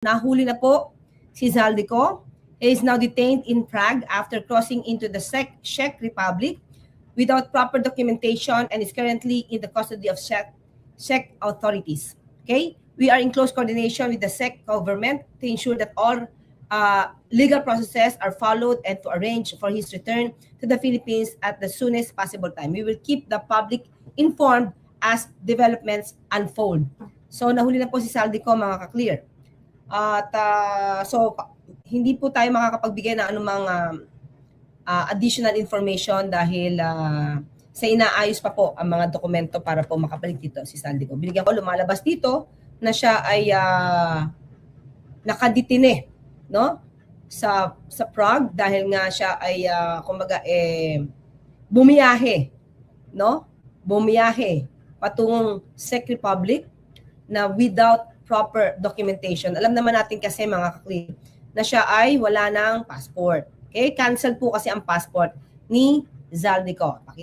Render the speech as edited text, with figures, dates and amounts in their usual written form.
Nahuli na po si Zaldico. He is now detained in Prague after crossing into the Czech Republic without proper documentation and is currently in the custody of Czech authorities. Okay? We are in close coordination with the Czech government to ensure that all legal processes are followed and to arrange for his return to the Philippines at the soonest possible time. We will keep the public informed as developments unfold. So nahuli na po si Zaldico, mga ka-clear. At so hindi po tayo makakapagbigay ng anumang additional information dahil sa inaayos pa po ang mga dokumento para po makabalik dito si Zaldico. Binigyan ko lumalabas dito na siya ay nakadetine, no? Sa Prague dahil nga siya ay kumbaga bumiyahe, no? Bumiyahe patungong Czech Republic na without proper documentation. Alam naman natin kasi mga ka-clear na siya ay wala ng passport. Okay? Cancel po kasi ang passport ni Zaldico.